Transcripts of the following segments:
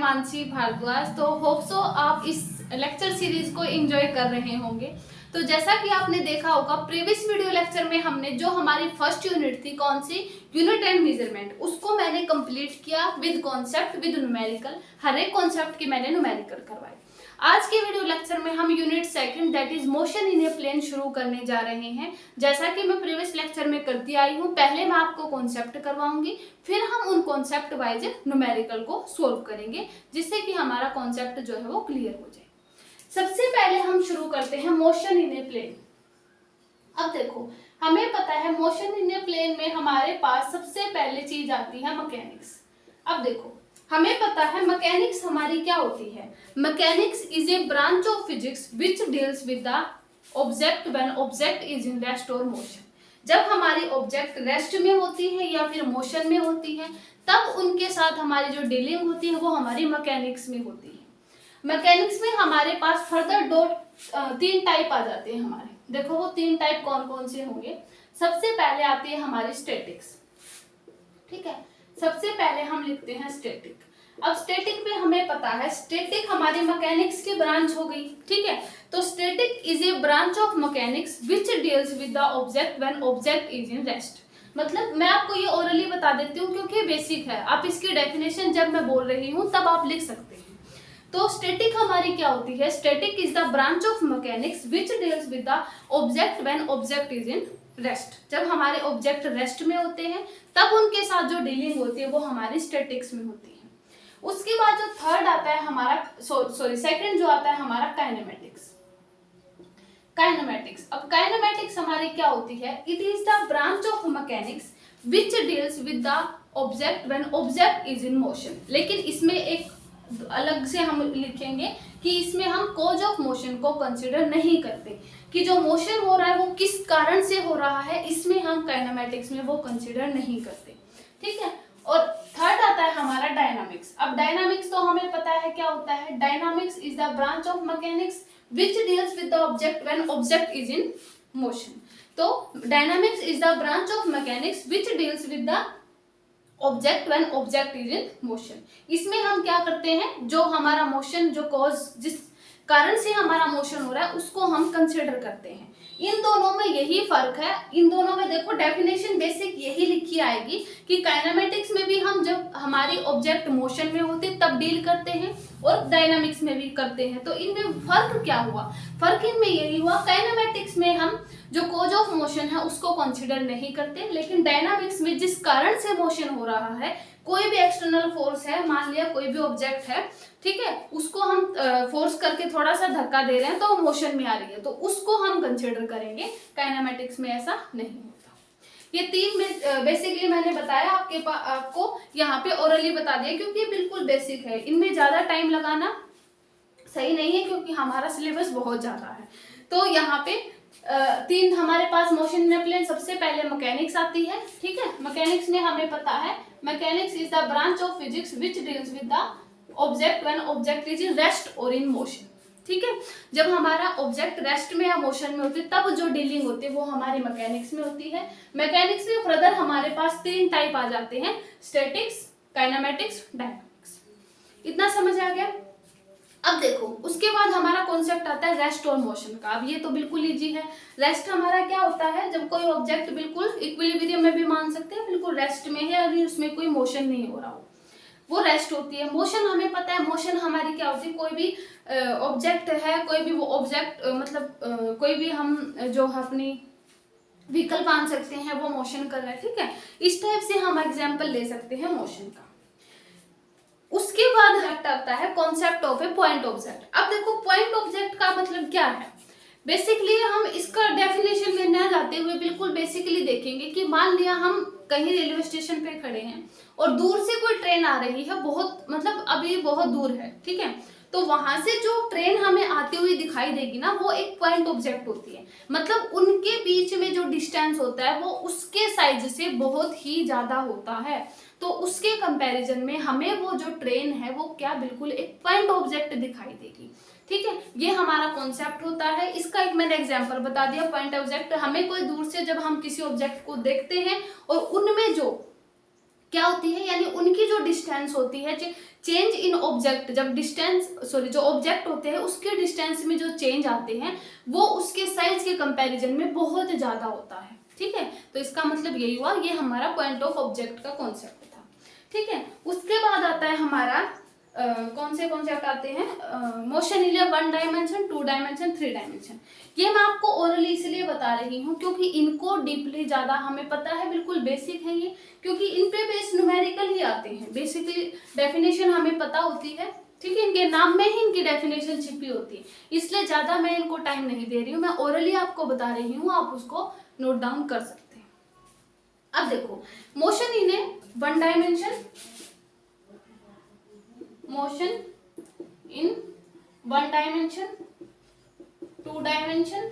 मानसी भारद्वाज। तो hope so आप इस लेक्चर सीरीज को एंजॉय कर रहे होंगे। तो जैसा कि आपने देखा होगा प्रीवियस वीडियो लेक्चर में हमने जो हमारी फर्स्ट यूनिट थी, कौन सी, यूनिट एंड मेजरमेंट, उसको मैंने कंप्लीट किया विद कॉन्सेप्ट, विद न्यूमेरिकल। हर एक कॉन्सेप्ट की मैंने न्यूमेरिकल करवाए। आज के वीडियो लेक्चर में हम unit second that is motion in a plane शुरू करने जा रहे हैं। जैसा कि मैं प्रीवियस लेक्चर में करती आई हूँ, पहले मैं आपको कॉन्सेप्ट करवाऊंगी, फिर हम उन कॉन्सेप्ट वाइज न्यूमेरिकल को सोल्व करेंगे, जिससे कि हमारा कॉन्सेप्ट जो है वो क्लियर हो जाए। सबसे पहले हम शुरू करते हैं मोशन इन ए प्लेन। अब देखो, हमें पता है मोशन इन ए प्लेन में हमारे पास सबसे पहले चीज आती है मैकेनिक्स। अब देखो, हमें पता है मैकेनिक्स हमारी क्या होती है। Mechanics is a branch of physics which deals with the object when object is in rest और मोशन। जब हमारी ऑब्जेक्ट रेस्ट में होती है या फिर मोशन में होती है, तब उनके साथ हमारी जो डीलिंग होती है वो हमारी मैकेनिक्स में होती है। मैकेनिक्स में हमारे पास फर्दर तीन टाइप आ जाते हैं हमारे। देखो वो तीन टाइप कौन कौन से होंगे। सबसे पहले आती है हमारी स्टैटिक्स। ठीक है, सबसे पहले हम लिखते हैं स्टैटिक। अब स्टैटिक में हमें पता है स्टैटिक हमारी मैकेनिक्स की ब्रांच हो गई। ठीक है, तो static is a branch of mechanics which deals with the object when object is in rest. मतलब मैं आपको ये ओरली बता देती हूँ क्योंकि बेसिक है, आप इसकी डेफिनेशन जब मैं बोल रही हूँ तब आप लिख सकते हैं। तो स्टैटिक हमारी क्या होती है, static is the branch of mechanics which deals with the object when object is in rest. जब हमारे ऑब्जेक्ट रेस्ट में होते हैं तब उनके साथ जो डीलिंग होती है वो हमारी स्टैटिक्स में होती है। उसके बाद जो थर्ड आता है हमारा, सेकंड जो आता है हमारा काइनेमेटिक्स। काइनेमेटिक्स, अब काइनेमेटिक्स हमारी क्या होती है, it is the branch of mechanics which deals with the object when object is in motion. लेकिन इसमें एक अलग से हम लिखेंगे कि इसमें हम कॉज ऑफ मोशन को कंसीडर नहीं करते, कि जो मोशन हो रहा है वो किस कारण से हो रहा है, इसमें हम काइनेमेटिक्स में वो कंसीडर नहीं करते। ठीक है, और थर्ड आता है हमारा डायनामिक्स। अब डायनामिक्स तो हमें पता है क्या होता है, dynamics is the branch of mechanics which deals with the object when object is in motion. तो dynamics is the branch of mechanics which deals with the object when object is in motion. इसमें हम क्या करते हैं, जो हमारा motion, जो cause, जिस कारण से हमारा मोशन हो रहा है उसको हम कंसिडर करते हैं। इन दोनों में यही फर्क है। इन दोनों में देखो डेफिनेशन बेसिक यही लिखी आएगी कि काइनेमेटिक्स में भी हम जब हमारी ऑब्जेक्ट मोशन में होते तब डील करते हैं और डायनामिक्स में भी करते हैं। तो इनमें फर्क क्या हुआ, फर्क इनमें यही हुआ, काइनेमेटिक्स में हम जो कॉज ऑफ मोशन है उसको कंसिडर नहीं करते, लेकिन डायनामिक्स में जिस कारण से मोशन हो रहा है, कोई भी एक्सटर्नल फोर्स है, मान लिया कोई भी ऑब्जेक्ट है, ठीक है, उसको हम फोर्स करके थोड़ा सा धक्का दे रहे हैं तो मोशन में आ रही है, तो उसको हम कंसिडर करेंगे। काइनेमेटिक्स में ऐसा नहीं होता। ये तीन बेसिकली मैंने बताया आपको यहाँ पे ओरली बता दिया क्योंकि बिल्कुल बेसिक है। इनमें ज्यादा टाइम लगाना सही नहीं है क्योंकि हमारा सिलेबस बहुत ज्यादा है। तो यहाँ पे तीन हमारे पास मोशन इन ए प्लेन, सबसे पहले मैकेनिक्स आती है। ठीक है, मैकेनिक्स में हमें पता है mechanics is the branch of physics which deals with the object when object is in rest और इन मोशन। ठीक है, जब हमारा ऑब्जेक्ट रेस्ट में या मोशन में होती है तब जो डीलिंग होती है वो हमारी मैकेनिक्स में होती है। मैकेनिक्स में फर्दर हमारे पास तीन टाइप आ जाते हैं, स्टैटिक्स, काइनेमेटिक्स, डायनामिक्स। इतना समझ आ गया। अब देखो उसके बाद हमारा कॉन्सेप्ट आता है रेस्ट और मोशन का। अब ये तो बिल्कुल इजी है। रेस्ट हमारा क्या होता है, जब कोई ऑब्जेक्ट बिल्कुल इक्विलिब्रियम में भी मान सकते हैं, बिल्कुल रेस्ट में है, अभी उसमें कोई मोशन नहीं हो रहा हो, वो रेस्ट होती है। मोशन हमें पता है, मोशन हमारी क्या होती है, कोई भी ऑब्जेक्ट है, कोई भी वो ऑब्जेक्ट मतलब कोई भी हम जो अपनी व्हीकल मान सकते हैं वो मोशन कर रहा है। ठीक है, इस टाइप से हम एग्जाम्पल ले सकते हैं मोशन का। उसके बाद आता है concept of A point object. अब देखो पॉइंट ऑब्जेक्ट का मतलब क्या है, बेसिकली हम इसका डेफिनेशन में न जाते हुए बिल्कुल बेसिकली देखेंगे कि मान लिया हम कहीं रेलवे स्टेशन पे खड़े हैं और दूर से कोई ट्रेन आ रही है, बहुत मतलब अभी बहुत दूर है। ठीक है, तो वहां से जो ट्रेन हमें आती हुई दिखाई देगी ना, वो एक पॉइंट ऑब्जेक्ट होती है। मतलब उनके बीच में जो डिस्टेंस होता है वो उसके साइज से बहुत ही ज्यादा होता है। तो उसके कंपैरिजन में हमें वो जो ट्रेन है वो क्या, बिल्कुल एक पॉइंट ऑब्जेक्ट दिखाई देगी। ठीक है, ये हमारा कॉन्सेप्ट होता है। इसका एक मैंने एग्जांपल बता दिया, पॉइंट ऑब्जेक्ट। हमें कोई दूर से जब हम किसी ऑब्जेक्ट को देखते हैं और उनमें जो क्या होती है, यानी उनकी जो डिस्टेंस होती है, चेंज इन ऑब्जेक्ट, जब जो ऑब्जेक्ट होते हैं उसके डिस्टेंस में जो चेंज आते हैं वो उसके साइज के कंपैरिजन में बहुत ज़्यादा होता है। ठीक है, तो इसका मतलब यही हुआ, ये हमारा पॉइंट ऑफ ऑब्जेक्ट का कॉन्सेप्ट था। ठीक है, उसके बाद आता है हमारा कौन से कॉन्सेप्ट आते हैं, motion in 1 dimension, 2 dimension, 3 dimension. ये मैं आपको ओरली इसलिए बता रही हूँ क्योंकि इनको डीपली ज़्यादा हमें पता है, बिल्कुल बेसिक है ये, क्योंकि इन पे बेस न्यूमेरिकल ही आते हैं। बेसिकली डेफिनेशन हमें पता होती है, ठीक है, इनके नाम में ही इनकी डेफिनेशन छिपी होती है, इसलिए ज़्यादा मैं इनको टाइम नहीं दे रही हूँ, मैं ओरली आपको बता रही हूँ, आप उसको नोट डाउन कर सकते हैं। अब देखो, motion in 1 dimension, motion in 1 dimension, 2 dimension,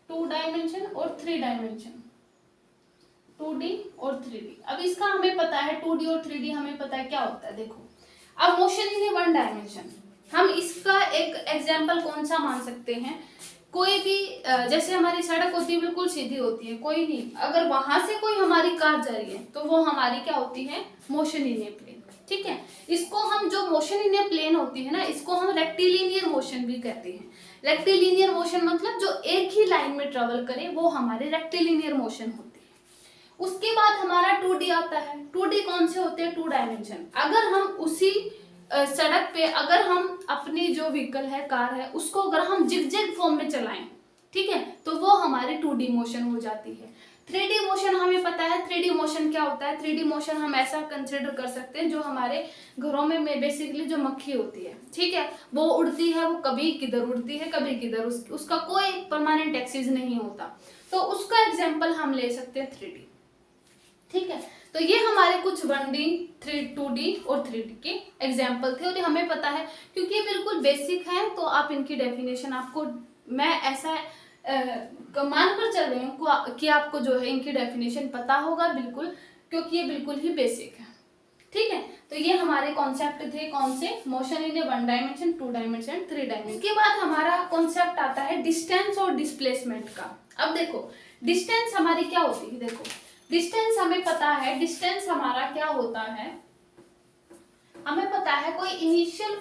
2 dimension और 3 dimension, 2D और 3D। अब इसका हमें पता है 2D और 3D हमें पता है क्या होता है। देखो, अब मोशन इन 1 डायमेंशन, हम इसका एक एग्जाम्पल कौन सा मान सकते हैं, कोई भी जैसे हमारी सड़क होती है बिल्कुल सीधी होती है, कोई नहीं, अगर वहां से कोई हमारी कार जा रही है तो वो हमारी क्या होती है, मोशन इन ए प्लेन। ठीक है, इसको हम जो मोशन इन ए प्लेन होती है ना, इसको हम रेक्टिलिनियर मोशन भी कहते हैं। रेक्टिलिनियर मोशन मतलब जो एक ही लाइन में ट्रेवल करे वो हमारे रेक्टिलिनियर मोशन होती है। उसके बाद हमारा 2D आता है। 2D कौन से होते हैं, 2 डायमेंशन। अगर हम उसी सड़क पे अगर हम अपनी जो व्हीकल है, कार है, उसको अगर हम जिगजैग फॉर्म में चलाएं, ठीक है, तो वो हमारी 2D मोशन हो जाती है। 3D मोशन हमें पता है, 3D मोशन क्या होता है। 3D मोशन हम ऐसा कंसिडर कर सकते हैं, जो हमारे घरों में बेसिकली जो मक्खी होती है, ठीक है, वो उड़ती है, वो कभी किधर उड़ती है कभी किधर, उसका कोई परमानेंट एक्सिस नहीं होता, तो उसका एग्जाम्पल हम ले सकते हैं 3D। ठीक है, तो ये हमारे कुछ 1D, 2D और 3D के एग्जाम्पल थे, और ये हमें पता है क्योंकि ये बिल्कुल बेसिक है, तो आप इनकी डेफिनेशन आपको, मैं ऐसा मान कर चल रही हूँ कि आपको जो है इनकी डेफिनेशन पता होगा बिल्कुल, क्योंकि ये बिल्कुल ही बेसिक है। ठीक है, तो ये हमारे कॉन्सेप्ट थे, कौन से, motion in 1 dimension, 2 dimension, 3 dimension. के बाद हमारा कॉन्सेप्ट आता है डिस्टेंस और डिस्प्लेसमेंट का। अब देखो, डिस्टेंस हमारी क्या होती है, देखो डिस्टेंस हमें पता है, डिस्टेंस हमारा क्या होता है, हमें पता है कोई इनिशियल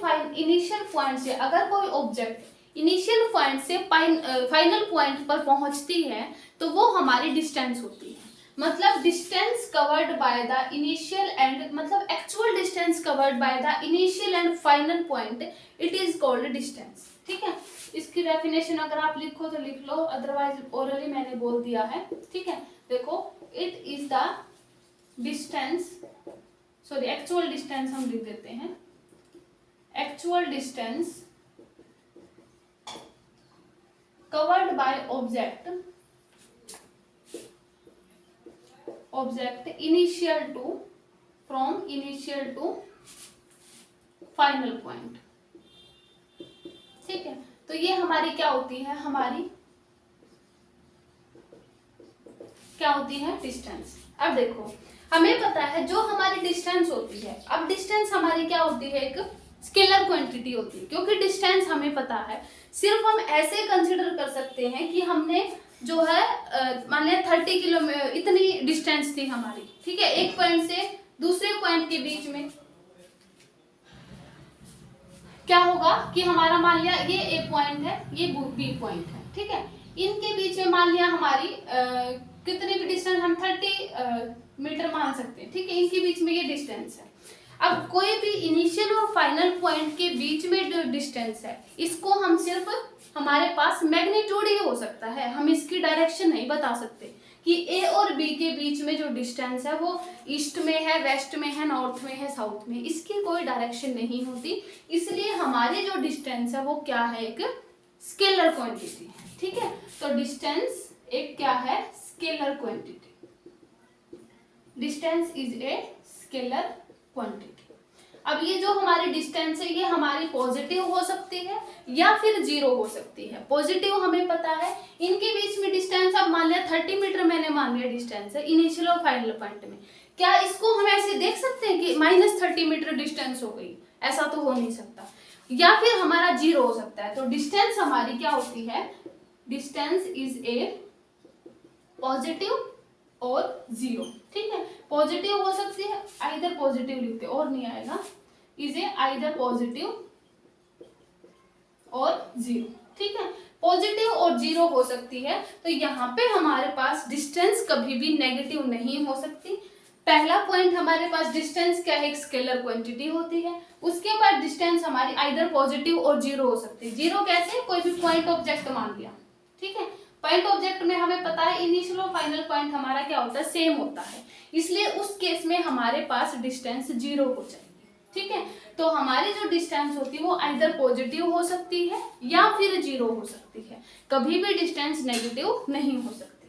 पॉइंट से अगर कोई ऑब्जेक्ट इनिशियल पॉइंट से फाइनल पॉइंट पर पहुंचती है तो वो हमारी डिस्टेंस होती है। मतलब distance covered by the initial end, मतलब actual distance covered by the initial end final point, it is called distance. ठीक है, इसकी डेफिनेशन अगर आप लिखो तो लिख लो, अदरवाइज ओरली मैंने बोल दिया है। ठीक है, देखो, it is the distance, sorry actual distance हम लिख देते हैं, actual distance covered by object initial to, from initial to final point। ठीक है, तो ये हमारी क्या होती है, हमारी क्या होती है, डिस्टेंस। अब देखो, हमें पता है जो हमारी डिस्टेंस होती है, अब डिस्टेंस हमारी क्या होती है, एक स्केलर क्वांटिटी होती है, क्योंकि डिस्टेंस हमें पता है, सिर्फ हम ऐसे कंसिडर कर सकते हैं कि हमने जो है मान लिया 30 किलोमीटर इतनी डिस्टेंस थी हमारी। ठीक है, एक पॉइंट से दूसरे पॉइंट के बीच में क्या होगा कि हमारा मान लिया ये ए पॉइंट है, ये बी पॉइंट है। ठीक है, इनके बीच में मान लिया हमारी कितनी भी डिस्टेंस हम 30 मीटर मान सकते हैं। ठीक है, इनके बीच में ये डिस्टेंस है। अब कोई भी इनिशियल और फाइनल पॉइंट के बीच में जो डिस्टेंस है, इसको हम सिर्फ, हमारे पास मैग्नीट्यूड ही हो सकता है, हम इसकी डायरेक्शन नहीं बता सकते कि ए और बी के बीच में जो डिस्टेंस है वो ईस्ट में है, वेस्ट में है, नॉर्थ में है, साउथ में, इसकी कोई डायरेक्शन नहीं होती। इसलिए हमारी जो डिस्टेंस है वो क्या है, एक स्केलर क्वांटिटी है। ठीक है, तो डिस्टेंस एक क्या है, scalar quantity. Distance is a scalar quantity. अब ये जो हमारी डिस्टेंस है, ये हमारी पॉजिटिव हो सकती है या फिर जीरो हो सकती है। पॉजिटिव हमें पता है, इनके बीच में डिस्टेंस, अब मान लिया 30 मीटर मैंने मान लिया डिस्टेंस है इनिशियल और फाइनल पॉइंट में, क्या इसको हम ऐसे देख सकते हैं कि -30 मीटर डिस्टेंस हो गई, ऐसा तो हो नहीं सकता, या फिर हमारा जीरो हो सकता है। तो डिस्टेंस हमारी क्या होती है, डिस्टेंस इज ए पॉजिटिव और जीरो। ठीक है, पॉजिटिव हो सकती है, आइदर पॉजिटिव लिखते और नहीं आएगा, इज ए आइदर पॉजिटिव और जीरो। ठीक है, पॉजिटिव और जीरो हो सकती है। तो यहाँ पे हमारे पास डिस्टेंस कभी भी नेगेटिव नहीं हो सकती। पहला पॉइंट हमारे पास डिस्टेंस क्या है, एक स्केलर क्वांटिटी होती है। उसके बाद डिस्टेंस हमारी आइदर पॉजिटिव और जीरो हो सकती है। जीरो कैसे, कोई भी पॉइंट ऑब्जेक्ट मान लिया। ठीक है, पॉइंट ऑब्जेक्ट में हमें पता है इनिशियल और फाइनल पॉइंट हमारा क्या होता है, सेम होता है, इसलिए उस केस में हमारे पास डिस्टेंस जीरो हो जाएगी। ठीक है, तो हमारी जो डिस्टेंस होती है वो आइदर पॉजिटिव हो सकती है या फिर जीरो हो सकती है, कभी भी डिस्टेंस नेगेटिव नहीं हो सकती।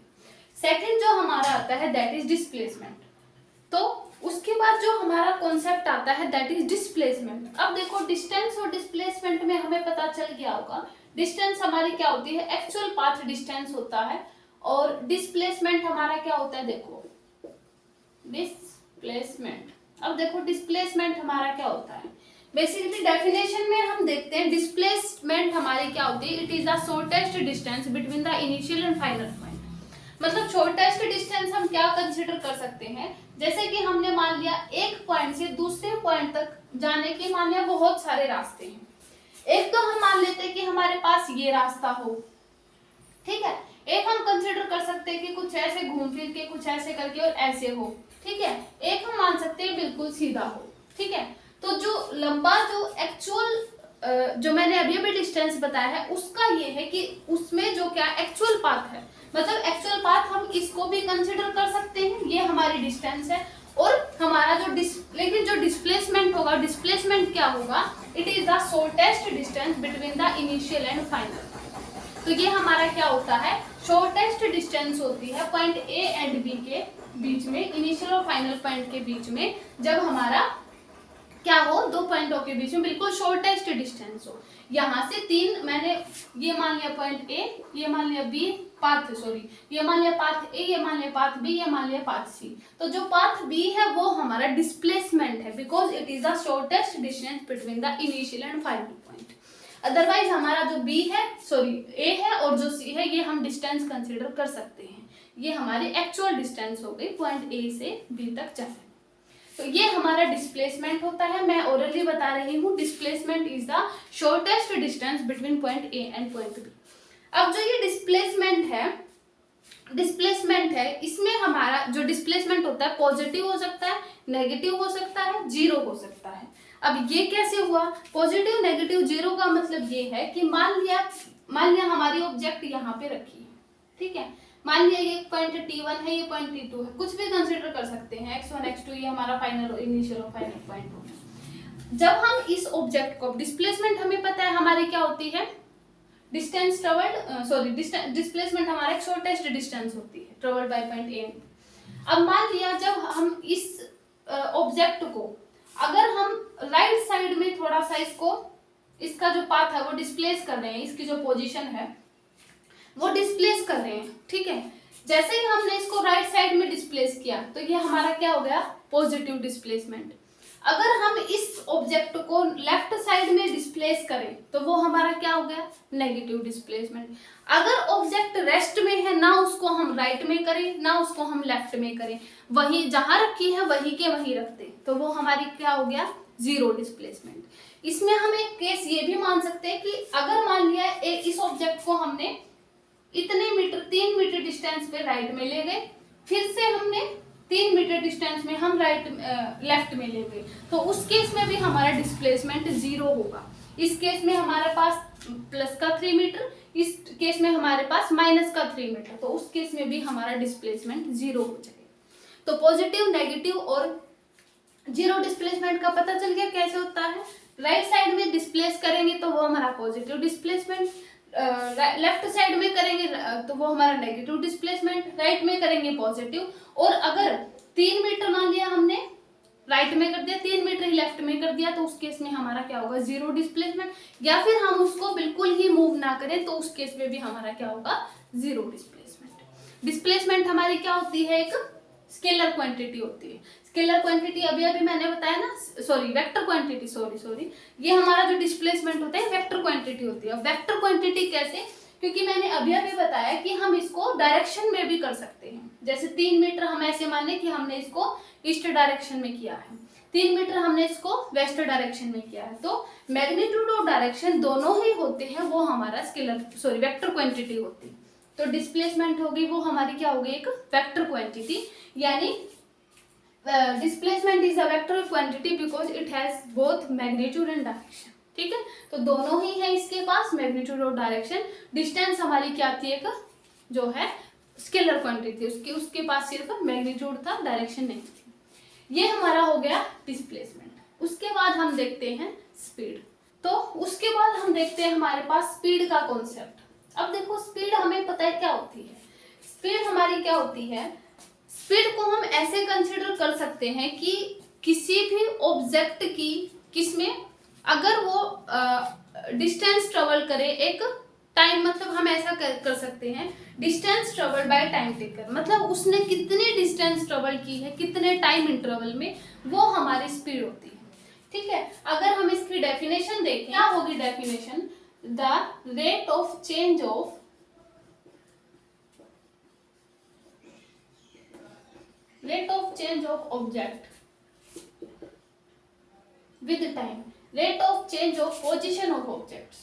सेकंड जो हमारा आता है दैट इज डिस्प्लेसमेंट। तो उसके बाद जो हमारा कॉन्सेप्ट आता है दैट इज डिस्प्लेसमेंट। अब देखो डिस्टेंस और डिस्प्लेसमेंट में हमें पता चल गया होगा, डिस्टेंस हमारी क्या होती है, एक्चुअल पाथ डिस्टेंस होता है, और डिस्प्लेसमेंट हमारा क्या होता है, देखो डिस्प्लेसमेंट। अब देखो डिस्प्लेसमेंट हमारा क्या होता है, बेसिकली डेफिनेशन में हम देखते हैं डिस्प्लेसमेंट हमारी क्या होती है, it is the shortest distance between the initial end final point. मतलब शॉर्टेस्ट डिस्टेंस हम क्या कंसिडर कर सकते हैं, जैसे कि हमने मान लिया एक पॉइंट से दूसरे पॉइंट तक जाने के मान लिया बहुत सारे रास्ते हैं। एक तो हम मान लेते हैं कि हमारे पास ये रास्ता हो, ठीक है, एक हम कंसिडर कर सकते हैं कि कुछ ऐसे घूम फिर के कुछ ऐसे करके और ऐसे हो। ठीक है, एक हम मान सकते हैं बिल्कुल सीधा हो। ठीक है, तो जो लंबा जो एक्चुअल जो मैंने अभी अभी डिस्टेंस बताया है उसका ये है कि उसमें जो क्या एक्चुअल पाथ है, मतलब एक्चुअल पाथ हम इसको भी कंसिडर कर सकते हैं, ये हमारी डिस्टेंस है। और हमारा जो लेकिन जो डिस्प्लेसमेंट होगा, डिस्प्लेसमेंट क्या होगा, it is the shortest distance between the initial end final. तो ये हमारा क्या होता है, शॉर्टेस्ट डिस्टेंस होती है पॉइंट ए एंड बी के बीच में, इनिशियल और फाइनल पॉइंट के बीच में, जब हमारा क्या हो, दो पॉइंटों के बीच में बिल्कुल शॉर्टेस्ट डिस्टेंस हो। यहाँ से तीन, मैंने ये मान लिया पॉइंट ए, ये मान लिया बी, पाथ सॉरी, ये मान लिया पाथ ए, ये मान लिया पाथ बी, ये मान लिया पाथ सी। तो जो पाथ बी है वो हमारा डिस्प्लेसमेंट है, because it is the shortest distance between the initial end final point. Otherwise हमारा जो बी है सॉरी ए है और जो सी है ये हम डिस्टेंस कंसिडर कर सकते हैं, ये हमारी एक्चुअल डिस्टेंस हो गई पॉइंट ए से बी तक जाने। तो ये हमारा डिस्प्लेसमेंट होता है, मैं ओरली बता रही हूँ, displacement is the shortest distance between point A and point B. अब जो ये डिस्प्लेसमेंट है इसमें हमारा जो डिस्प्लेसमेंट होता है पॉजिटिव हो सकता है, नेगेटिव हो सकता है, जीरो हो सकता है। अब ये कैसे हुआ, पॉजिटिव नेगेटिव जीरो का मतलब ये है कि मान लिया हमारी ऑब्जेक्ट यहाँ पे रखी है, ठीक है, मान लिया ये पॉइंट T1 है, ये पॉइंट T2 है, कुछ भी कंसीडर कर सकते हैं, x1 x2, ये हमारा फाइनल इनिशियल और फाइनल पॉइंट हो गया। जब हम इस ऑब्जेक्ट को, डिस्प्लेसमेंट हमें पता है हमारी क्या होती है, डिस्टेंस ट्रेवल्ड सॉरी डिस्प्लेसमेंट हमारा एक शॉर्टेस्ट डिस्टेंस होती है ट्रेवल्ड बाय पॉइंट ए। अब मान लिया जब हम इस ऑब्जेक्ट को अगर हम राइट साइड में थोड़ा सा इसका जो पाथ है वो डिस्प्लेस कर रहे हैं, इसकी जो पोजीशन है वो डिस्प्लेस कर रहे हैं, ठीक है, जैसे ही हमने इसको राइट साइड में डिस्प्लेस किया तो ये हमारा क्या हो गया, पॉजिटिव डिस्प्लेसमेंट। अगर हम इस ऑब्जेक्ट को लेफ्ट साइड में डिस्प्लेस करें तो वो हमारा क्या हो गया, नेगेटिव डिस्प्लेसमेंट। अगर ऑब्जेक्ट रेस्ट में है, ना उसको हम राइट में करें ना उसको हम लेफ्ट में करें, वहीं जहां रखी है वहीं के वहीं रखते, तो वो हमारी क्या हो गया, जीरो डिस्प्लेसमेंट। इसमें हम एक केस ये भी मान सकते हैं कि अगर मान लिया इस ऑब्जेक्ट को हमने इतने मीटर 3 मीटर डिस्टेंस पे राइट में ले गए, फिर से हमने 3 मीटर डिस्टेंस में हम लेफ्ट में ले गए, तो उस केस में भी हमारा डिस्प्लेसमेंट जीरो होगा। इस केस में हमारे पास प्लस का 3 मीटर, इस केस में हमारे पास माइनस का 3 मीटर, तो उस केस में भी हमारा डिस्प्लेसमेंट जीरो हो जाएगा। तो पॉजिटिव, नेगेटिव और जीरो डिस्प्लेसमेंट का पता चल गया कैसे होता है। राइट साइड में डिस्प्लेस करेंगे तो वो हमारा पॉजिटिव डिस्प्लेसमेंट, लेफ्ट साइड में करेंगे तो वो हमारा नेगेटिव डिस्प्लेसमेंट, राइट में करेंगे पॉजिटिव। और अगर 3 मीटर मान लिया हमने राइट में कर दिया, 3 मीटर ही लेफ्ट में कर दिया, तो उस केस में हमारा क्या होगा, जीरो डिस्प्लेसमेंट। या फिर हम उसको बिल्कुल ही मूव ना करें तो उस केस में भी हमारा क्या होगा, जीरो डिस्प्लेसमेंट। डिस्प्लेसमेंट हमारी क्या होती है, एक स्केलर क्वांटिटी होती है। स्केलर क्वांटिटी अभी मैंने बताया ना, सॉरी वेक्टर क्वांटिटी, सॉरी ये हमारा जो डिस्प्लेसमेंट होता है वेक्टर क्वांटिटी होती है। वेक्टर क्वांटिटी कैसे, क्योंकि मैंने अभी अभी बताया कि हम इसको डायरेक्शन में भी कर सकते हैं। जैसे 3 मीटर हम ऐसे मान लें कि हमने इसको ईस्ट डायरेक्शन में किया है, 3 मीटर हमने इसको वेस्ट डायरेक्शन में किया है, तो मैग्नीट्यूड और डायरेक्शन दोनों ही होते हैं, वो हमारा स्केलर वेक्टर क्वांटिटी होती है। तो डिस्प्लेसमेंट होगी वो हमारी क्या होगी, एक वेक्टर क्वांटिटी, यानी displacement is a vector quantity because it has both magnitude and direction. ठीक है, तो दोनों ही है इसके पास, मैग्नीट्यूड और डायरेक्शन। डिस्टेंस हमारी क्या थी, एक जो है स्केलर क्वांटिटी, उसके पास सिर्फ मैग्नीट्यूड था, डायरेक्शन नहीं थी। ये हमारा हो गया डिस्प्लेसमेंट। उसके बाद हम देखते हैं स्पीड। तो उसके बाद हम देखते हैं हमारे पास स्पीड का कॉन्सेप्ट। अब देखो स्पीड हमें पता है क्या होती है, स्पीड हमारी क्या होती है, स्पीड को हम ऐसे कंसिडर कर सकते हैं कि किसी भी ऑब्जेक्ट की किसमें अगर वो डिस्टेंस ट्रेवल करे एक टाइम, मतलब हम ऐसा कर सकते हैं distance travel by time taker, मतलब उसने कितनी डिस्टेंस ट्रेवल की है कितने टाइम इंटरवल में, वो हमारी स्पीड होती है। ठीक है, अगर हम इसकी डेफिनेशन देखें, क्या होगी definition, the rate of change of object with time, rate of change of position of object,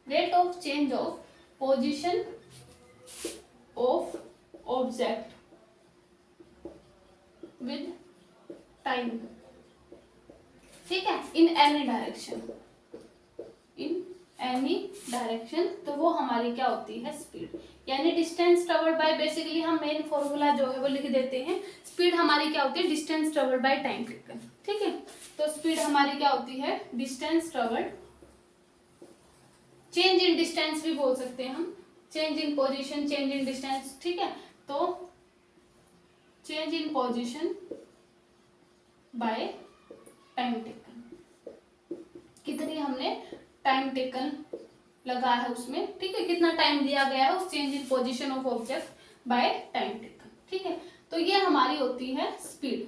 rate of change of position of object with time। ठीक है, in any direction, तो वो हमारी क्या होती है, स्पीड, यानी डिस्टेंस ट्रेवल्ड बाय, बेसिकली हम मेन फॉर्मूला जो है वो लिख देते हैं, स्पीड हमारी क्या होती है, distance travelled by time taken. ठीक है, तो स्पीड हमारी क्या होती है, distance travelled, change in distance भी बोल सकते हैं हम, change in position, change in distance. ठीक है, तो change in position by time taken, कितनी हमने टाइम टेकन लगा है उसमें। ठीक है, कितना टाइम दिया गया है उस change in position of object by time taken. ठीक है, तो ये हमारी होती है स्पीड।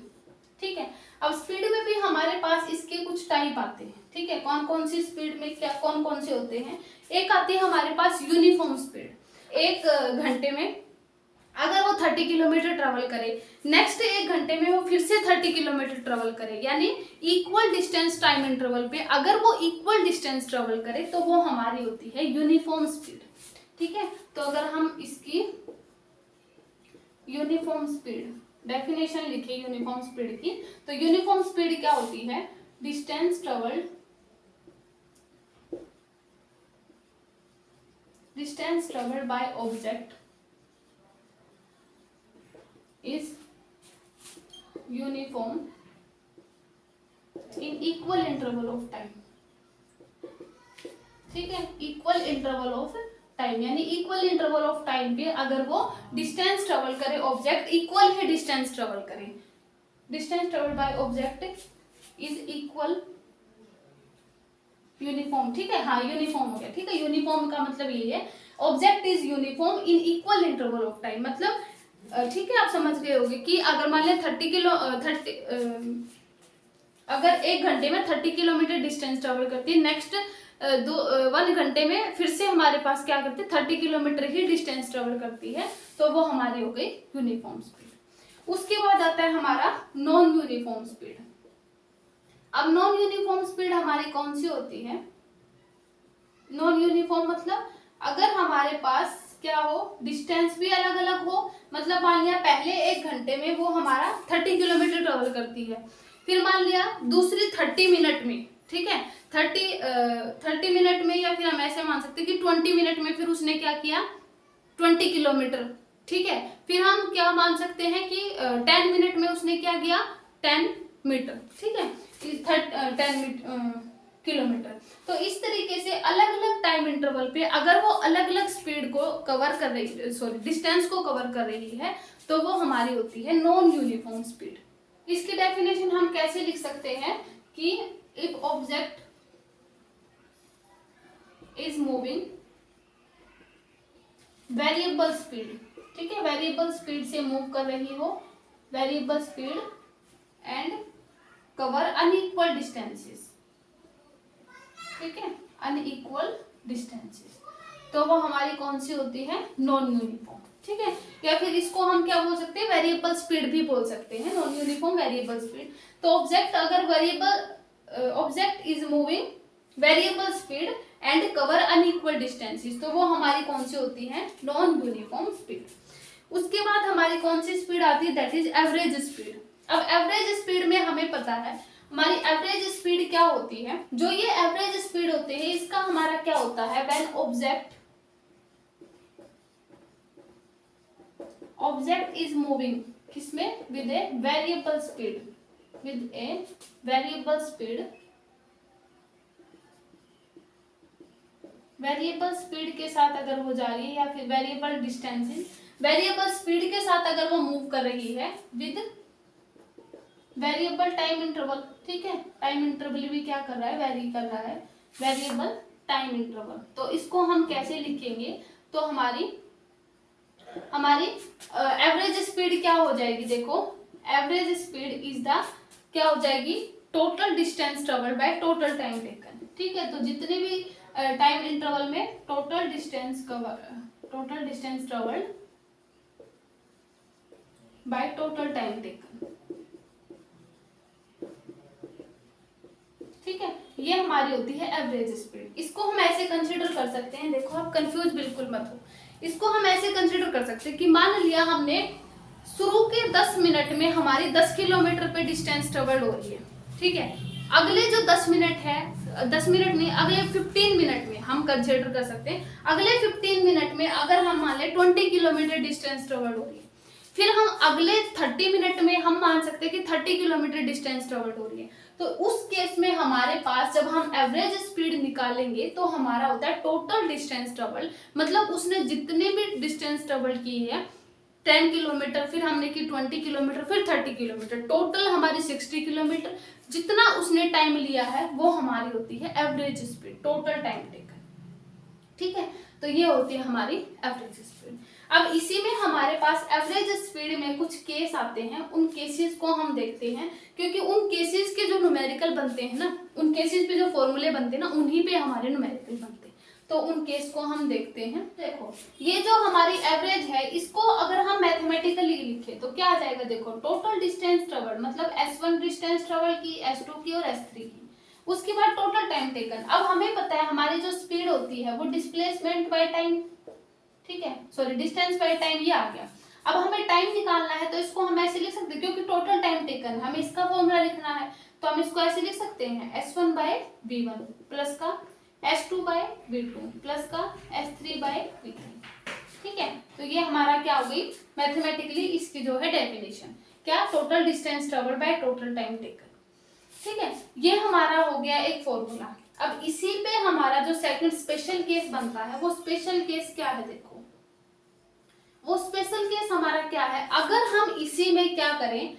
ठीक है, अब स्पीड में भी हमारे पास इसके कुछ टाइप आते हैं। ठीक है, कौन कौन सी स्पीड में क्या कौन कौन से होते हैं, एक आती है हमारे पास यूनिफॉर्म स्पीड। एक घंटे में अगर वो 30 किलोमीटर ट्रेवल करे, नेक्स्ट एक घंटे में वो फिर से 30 किलोमीटर ट्रेवल करे, यानी इक्वल डिस्टेंस टाइम इंटरवल पे अगर वो इक्वल डिस्टेंस ट्रेवल करे तो वो हमारी होती है यूनिफॉर्म स्पीड। ठीक है, तो अगर हम इसकी यूनिफॉर्म स्पीड डेफिनेशन लिखे यूनिफॉर्म स्पीड की, तो यूनिफॉर्म स्पीड क्या होती है, distance travelled by object is uniform in equal interval of time। ठीक है, इक्वल इंटरवल ऑफ टाइम, यानी इक्वल इंटरवल ऑफ टाइम पे अगर वो डिस्टेंस ट्रेवल करे, ऑब्जेक्ट इक्वल ही डिस्टेंस ट्रेवल करे, distance travel by object is equal uniform. ठीक है, हाँ यूनिफॉर्म हो गया। ठीक है, यूनिफॉर्म का मतलब ये है object is uniform in equal interval of time, मतलब ठीक है, आप समझ गए होंगे कि अगर मान लें 30 अगर एक घंटे में 30 किलोमीटर डिस्टेंस ट्रेवल करती है, नेक्स्ट 1 घंटे में फिर से हमारे पास क्या करती है 30 किलोमीटर ही डिस्टेंस ट्रेवल करती है, तो वो हमारी हो गई यूनिफॉर्म स्पीड। उसके बाद आता है हमारा नॉन यूनिफॉर्म स्पीड। अब नॉन यूनिफॉर्म स्पीड हमारी कौन सी होती है, नॉन यूनिफॉर्म मतलब अगर हमारे पास क्या हो, डिस्टेंस भी अलग अलग हो, मतलब मान लिया पहले एक घंटे में वो हमारा 30 किलोमीटर ट्रेवल करती है, फिर मान लिया दूसरी 30 मिनट में, ठीक है 30 मिनट में, या फिर हम ऐसे मान सकते हैं कि 20 मिनट में फिर उसने क्या किया 20 किलोमीटर। ठीक है, फिर हम क्या मान सकते हैं कि 10 मिनट में उसने क्या किया 10 मीटर। ठीक है, 10 किलोमीटर। तो इस तरीके से अलग अलग टाइम इंटरवल पे अगर वो अलग अलग स्पीड को कवर कर रही है, सॉरी डिस्टेंस को कवर कर रही है, तो वो हमारी होती है नॉन यूनिफॉर्म स्पीड। इसकी डेफिनेशन हम कैसे लिख सकते हैं कि if object is moving variable speed, ठीक है वेरिएबल स्पीड से मूव कर रही हो, variable speed and cover unequal distances, ठीक है अनइक्वल डिस्टेंसेस, तो वो हमारी कौन सी होती है, नॉन यूनिफॉर्म। ठीक है, या फिर इसको हम क्या बोल सकते हैं, वेरिएबल स्पीड भी बोल सकते हैं, नॉन यूनिफॉर्म वेरिएबल स्पीड। तो ऑब्जेक्ट अगर variable object is moving variable speed and cover unequal distances, तो वो हमारी कौन सी होती है, नॉन यूनिफॉर्म स्पीड। उसके बाद हमारी कौन सी स्पीड आती है, दैट इज एवरेज स्पीड। अब एवरेज स्पीड में हमें पता है हमारी एवरेज स्पीड क्या होती है, जो ये एवरेज स्पीड होते हैं इसका हमारा क्या होता है, व्हेन ऑब्जेक्ट इज मूविंग किसमें, with a variable speed, with a variable speed, variable speed के साथ अगर वो जा रही है, या फिर वेरिएबल डिस्टेंसेस, वेरिएबल स्पीड के साथ अगर वो मूव कर रही है विद वेरिएबल टाइम इंटरवल। ठीक है, टाइम इंटरवल भी क्या कर रहा है, वेरी कर रहा है, वेरिएबल टाइम इंटरवल। तो इसको हम कैसे लिखेंगे, तो हमारी एवरेज स्पीड क्या हो जाएगी, देखो एवरेज स्पीड इज द क्या हो जाएगी, total distance travelled by total time taken. ठीक है, तो जितने भी टाइम इंटरवल में total distance travelled by total time taken. ठीक है, ये हमारी होती है एवरेज स्पीड। इसको हम ऐसे कंसीडर कर सकते हैं, देखो आप कंफ्यूज बिल्कुल मत हो, इसको हम ऐसे कंसीडर कर सकते हैं कि मान लिया हमने शुरू के 10 मिनट में हमारी 10 किलोमीटर पे डिस्टेंस ट्रेवल हो रही है। ठीक है, अगले जो 10 मिनट है, 10 मिनट नहीं, अगले 15 मिनट में हम कंसीडर कर सकते हैं, अगले 15 मिनट में अगर हम मान लें 20 किलोमीटर डिस्टेंस ट्रेवल हो रही है, फिर हम अगले 30 मिनट में हम मान सकते हैं कि 30 किलोमीटर डिस्टेंस ट्रेवल हो रही है। तो उस केस में हमारे पास जब हम एवरेज स्पीड निकालेंगे तो हमारा होता है टोटल डिस्टेंस ट्रेवल, मतलब उसने जितने भी डिस्टेंस ट्रेवल की है, 10 किलोमीटर, फिर हमने की 20 किलोमीटर, फिर 30 किलोमीटर, टोटल हमारी 60 किलोमीटर, जितना उसने टाइम लिया है वो हमारी होती है average speed, total time taken. ठीक है, तो ये होती है हमारी एवरेज स्पीड। अब इसी में हमारे पास एवरेज स्पीड में कुछ केस आते हैं, उन केसेस को हम देखते हैं, क्योंकि उन केसेस के जो न्यूमेरिकल बनते हैं ना, उन केसेस पे जो फॉर्मूले बनते हैं ना, उन्हीं पे हमारे न्यूमेरिकल बनते हैं। तो उन केस को हम देखते हैं। देखो ये जो हमारी एवरेज है, इसको अगर हम मैथमेटिकली लिखें तो क्या आ जाएगा, देखो टोटल डिस्टेंस ट्रेवल, मतलब S1 डिस्टेंस ट्रेवल की, S2 की और S3 की, उसके बाद टोटल टाइम टेकन। अब हमें पता है हमारी जो स्पीड होती है वो डिस्प्लेसमेंट बाय टाइम, ठीक है, सॉरी डिस्टेंस बाय टाइम, ये आ गया। अब हमें टाइम निकालना है तो इसको हम ऐसे लिख सकते हैं, क्योंकि टोटल टाइम टेकन हमें इसका फॉर्मूला लिखना है, तो हम इसको ऐसे लिख सकते हैं, S1 बाय V1 प्लस का S2 बाय V2 प्लस का S3 बाय V3। ठीक है, तो ये हमारा क्या हो गई मैथमेटिकली इसकी जो है डेफिनेशन, क्या, total distance travel by total time taken. ठीक है, ये हमारा हो गया एक फॉर्मूला। अब इसी पे हमारा जो सेकंड स्पेशल केस बनता है, वो स्पेशल केस क्या है, देखो वो स्पेशल केस हमारा क्या है, अगर हम इसी में क्या करें,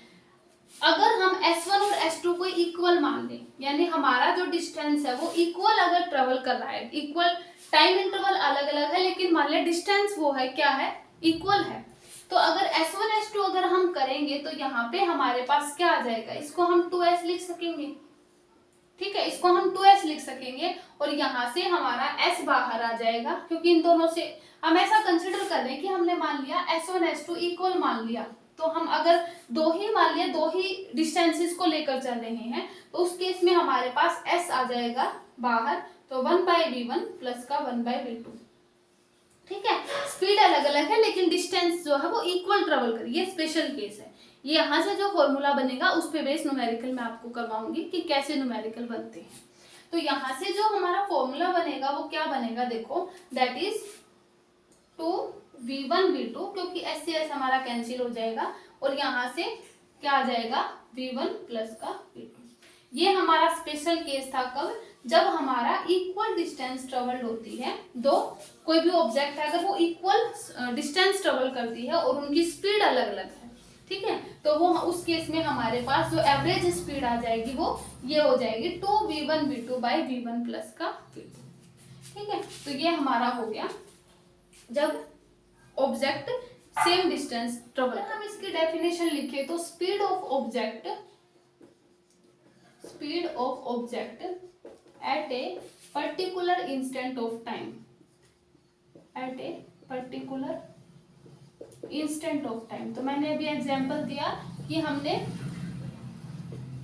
अगर हम S1 और S2 को इक्वल मान लें, यानी हमारा जो डिस्टेंस है वो इक्वल अगर ट्रेवल कर रहा है, इक्वल टाइम इंटरवल अलग अलग है लेकिन मान लें डिस्टेंस वो है क्या है, इक्वल है, तो अगर S1 S2 अगर हम करेंगे तो यहाँ पे हमारे पास क्या आ जाएगा, इसको हम 2S लिख सकेंगे। ठीक है, इसको हम 2S लिख सकेंगे और यहाँ से हमारा S बाहर आ जाएगा, क्योंकि इन दोनों से हम ऐसा कंसिडर कर रहे हैं कि हमने मान लिया S1 S2 इक्वल मान लिया, तो हम अगर दो ही डिस्टेंसेस को लेकर चल रहे हैं तो उस केस में हमारे पास S आ जाएगा बाहर, तो 1/V1 प्लस का 1/V2। ठीक है, स्पीड अलग अलग है लेकिन डिस्टेंस जो है वो इक्वल ट्रेवल कर, ये स्पेशल केस है। ये यहाँ से जो फॉर्मूला बनेगा उस पे बेस न्यूमेरिकल में आपको करवाऊंगी कि कैसे न्यूमेरिकल बनते हैं। तो यहाँ से जो हमारा फॉर्मूला बनेगा वो क्या बनेगा, देखो दैट इज 2V1V2, क्योंकि S से S हमारा कैंसिल हो जाएगा और यहाँ से क्या आ जाएगा V1 प्लस का V2। ये हमारा स्पेशल केस था, कब, जब हमारा इक्वल डिस्टेंस ट्रेवल्ड होती है, दो कोई भी ऑब्जेक्ट है अगर वो इक्वल डिस्टेंस ट्रेवल करती है और उनकी स्पीड अलग अलग है, ठीक है, तो वो उस केस में हमारे पास जो एवरेज स्पीड आ जाएगी वो ये हो जाएगी 2V1V2 बाई V1 प्लस का V2। ठीक है, तो ये हमारा हो गया जब ऑब्जेक्ट सेम डिस्टेंस ट्रेवल। हम इसकी डेफिनेशन लिखे तो speed of object at a particular instant of time at a particular instant of time. तो मैंने अभी एग्जांपल दिया कि हमने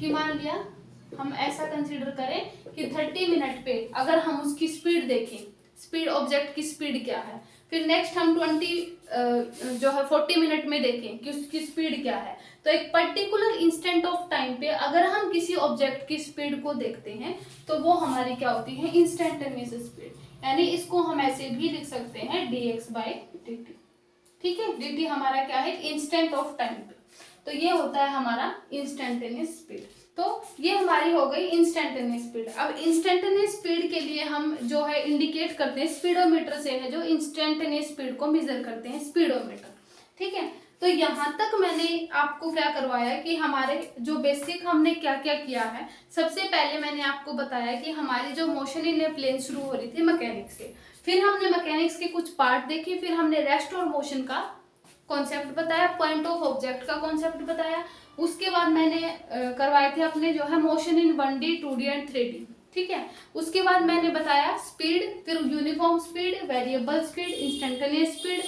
कि मान लिया हम ऐसा कंसीडर करें कि 30 मिनट पे अगर हम उसकी स्पीड देखें, स्पीड ऑब्जेक्ट की स्पीड क्या है, फिर नेक्स्ट हम 40 मिनट में देखें कि उसकी स्पीड क्या है। तो एक पर्टिकुलर इंस्टेंट ऑफ टाइम पे अगर हम किसी ऑब्जेक्ट की स्पीड को देखते हैं तो वो हमारी क्या होती है, इंस्टेंटेनियस स्पीड। यानी इसको हम ऐसे भी लिख सकते हैं dx/dt। ठीक है, dt हमारा क्या है, इंस्टेंट ऑफ टाइम पे, तो ये होता है हमारा इंस्टेंटेनियस स्पीड। तो ये हमारी हो गई इंस्टेंटेनियस स्पीड। अब इंस्टेंटेनियस स्पीड के लिए हम जो है इंडिकेट करते हैं स्पीडोमीटर से, है जो इंस्टेंटेनियस स्पीड को मेजर करते हैं स्पीडोमीटर। ठीक है, तो यहाँ तक मैंने आपको क्या करवाया कि हमारे जो बेसिक हमने क्या क्या किया है। सबसे पहले मैंने आपको बताया कि हमारी जो मोशन इन ए प्लेन शुरू हो रही थी मैकेनिक्स से, फिर हमने मैकेनिक्स के कुछ पार्ट देखे, फिर हमने रेस्ट और मोशन का कॉन्सेप्ट बताया, पॉइंट ऑफ ऑब्जेक्ट का कॉन्सेप्ट बताया। उसके बाद मैंने करवाए थे अपने जो है motion in 1D 2D and 3D। ठीक है, उसके बाद मैंने बताया स्पीड, फिर uniform speed, variable speed, instantaneous speed,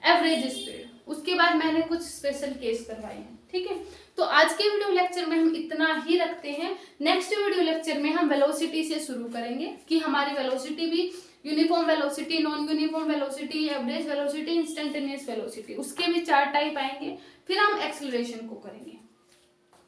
average speed. उसके बाद मैंने कुछ स्पेशल केस करवाए हैं। ठीक है, तो आज के वीडियो लेक्चर में हम इतना ही रखते हैं। नेक्स्ट वीडियो लेक्चर में हम वेलोसिटी से शुरू करेंगे कि हमारी वेलोसिटी भी uniform velocity, non uniform velocity, average velocity, instantaneous velocity, उसके भी 4 टाइप आएंगे। फिर हम एक्सेलरेशन को करेंगे।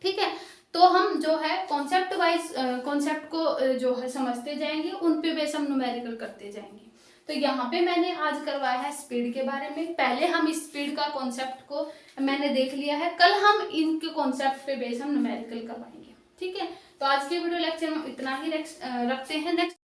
ठीक है, तो हम जो है कॉन्सेप्ट वाइज कॉन्सेप्ट को जो है समझते जाएंगे, उन पे बेस हम न्यूमेरिकल करते जाएंगे। तो यहाँ पे मैंने आज करवाया है स्पीड के बारे में। पहले हम इस स्पीड का कॉन्सेप्ट को मैंने देख लिया है, कल हम इनके कॉन्सेप्ट पे बेस हम न्यूमेरिकल करवाएंगे। ठीक है, तो आज के वीडियो लेक्चर में इतना ही रखते हैं। नेक्स्ट